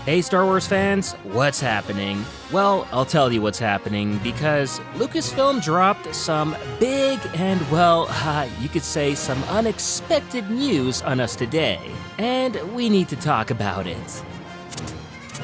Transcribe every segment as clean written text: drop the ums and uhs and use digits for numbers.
Hey Star Wars fans, what's happening? Well, I'll tell you what's happening because Lucasfilm dropped some big and, well, you could say some unexpected news on us today, and we need to talk about it.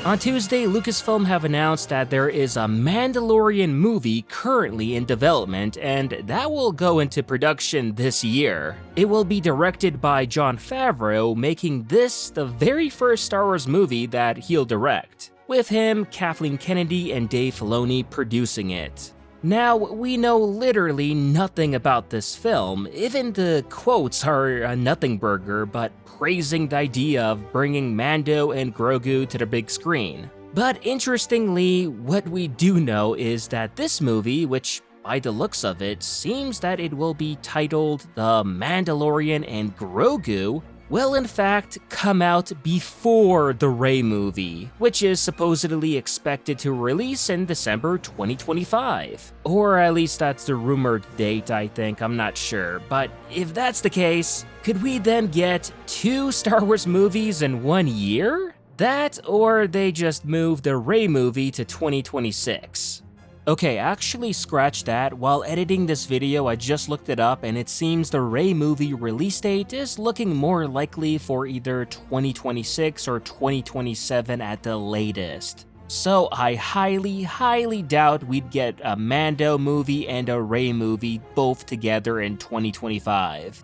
On Tuesday, Lucasfilm have announced that there is a Mandalorian movie currently in development, and that will go into production this year. It will be directed by Jon Favreau, making this the very first Star Wars movie that he'll direct, with him, Kathleen Kennedy, and Dave Filoni producing it. Now, we know literally nothing about this film, even the quotes are a nothing burger but praising the idea of bringing Mando and Grogu to the big screen. But interestingly, what we do know is that this movie, which by the looks of it, seems that it will be titled The Mandalorian and Grogu, will in fact come out before the Rey movie, which is supposedly expected to release in December 2025. Or at least that's the rumored date, I think, I'm not sure. But if that's the case, could we then get 2 Star Wars movies in 1 year? That, or they just moved the Rey movie to 2026. Okay, actually scratch that. While editing this video, I just looked it up and it seems the Rey movie release date is looking more likely for either 2026 or 2027 at the latest. So I highly doubt we'd get a Mando movie and a Rey movie both together in 2025.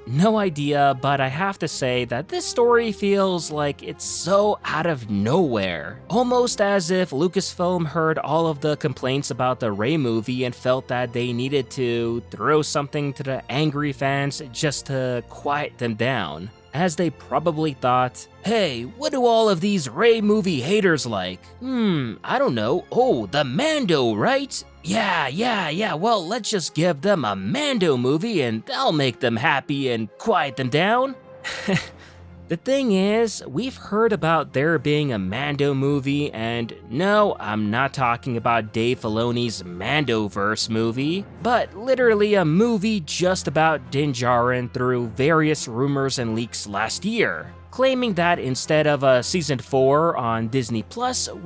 No idea, but I have to say that this story feels like it's so out of nowhere. Almost as if Lucasfilm heard all of the complaints about the Rey movie and felt that they needed to throw something to the angry fans just to quiet them down. As they probably thought, hey, what do all of these Rey movie haters like? I don't know. Oh, the Mando, right? Yeah, well, let's just give them a Mando movie and that'll make them happy and quiet them down. The thing is, we've heard about there being a Mando movie, and no, I'm not talking about Dave Filoni's Mandoverse movie, but literally a movie just about Din Djarin through various rumors and leaks last year, claiming that instead of a Season 4 on Disney+,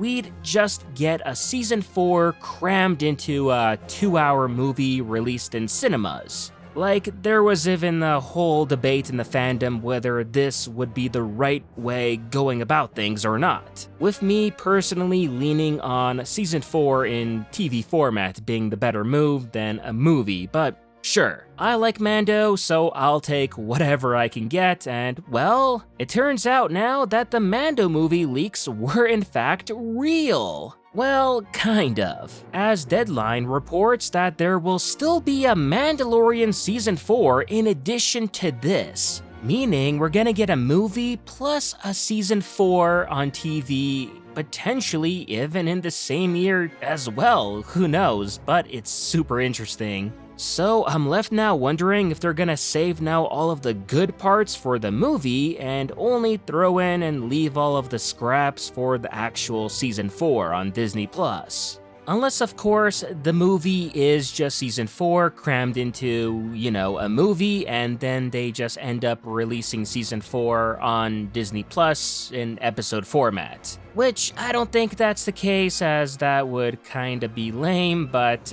we'd just get a Season 4 crammed into a 2-hour movie released in cinemas. Like, there was even a whole debate in the fandom whether this would be the right way going about things or not, with me personally leaning on Season 4 in TV format being the better move than a movie, but sure, I like Mando, so I'll take whatever I can get, and well, it turns out now that the Mando movie leaks were in fact real. Well, kind of, as Deadline reports that there will still be a Mandalorian Season 4 in addition to this, meaning we're gonna get a movie plus a Season 4 on TV, potentially even in the same year as well, who knows, but it's super interesting. So I'm left now wondering if they're gonna save now all of the good parts for the movie and only throw in and leave all of the scraps for the actual Season 4 on Disney+. Unless, of course, the movie is just Season 4 crammed into, a movie, and then they just end up releasing Season 4 on Disney Plus in episode format. Which, I don't think that's the case, as that would kinda be lame, but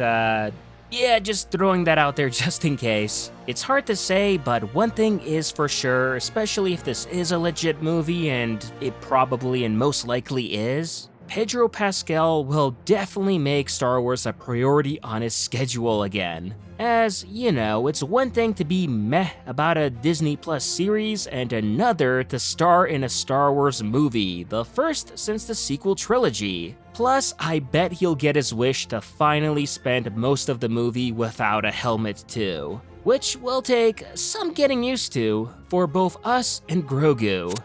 yeah, just throwing that out there just in case. It's hard to say, but one thing is for sure, especially if this is a legit movie, and it probably and most likely is, Pedro Pascal will definitely make Star Wars a priority on his schedule again. As, it's one thing to be meh about a Disney Plus series and another to star in a Star Wars movie, the first since the sequel trilogy. Plus, I bet he'll get his wish to finally spend most of the movie without a helmet too, which will take some getting used to for both us and Grogu.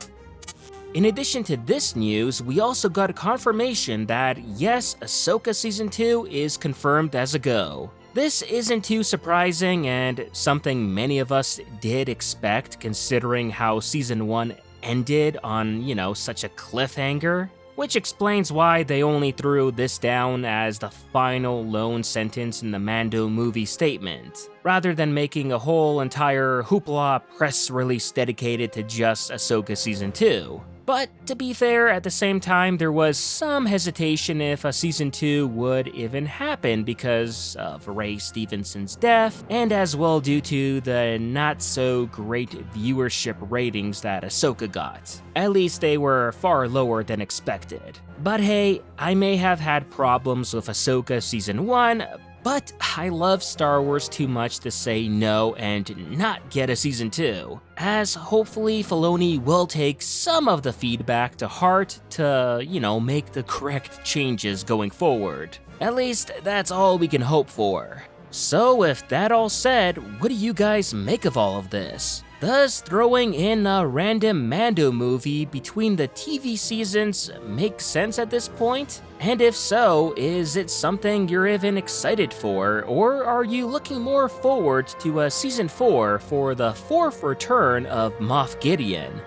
In addition to this news, we also got confirmation that yes, Ahsoka Season 2 is confirmed as a go. This isn't too surprising and something many of us did expect considering how Season 1 ended on, such a cliffhanger. Which explains why they only threw this down as the final lone sentence in the Mando movie statement, rather than making a whole entire hoopla press release dedicated to just Ahsoka Season 2. But to be fair, at the same time, there was some hesitation if a season 2 would even happen because of Ray Stevenson's death, and as well due to the not so great viewership ratings that Ahsoka got. At least they were far lower than expected. But hey, I may have had problems with Ahsoka season 1, but I love Star Wars too much to say no and not get a season 2, as hopefully Filoni will take some of the feedback to heart to, make the correct changes going forward. At least that's all we can hope for. So with that all said, what do you guys make of all of this? Does throwing in a random Mando movie between the TV seasons make sense at this point? And if so, is it something you're even excited for, or are you looking more forward to a season 4 for the 4th return of Moff Gideon?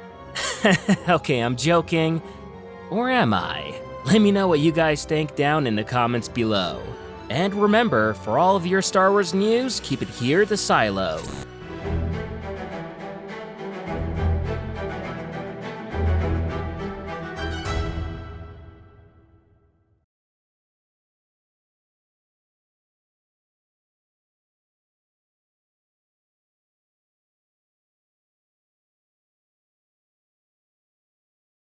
Okay, I'm joking. Or am I? Let me know what you guys think down in the comments below. And remember, for all of your Star Wars news, keep it here at the SYLO.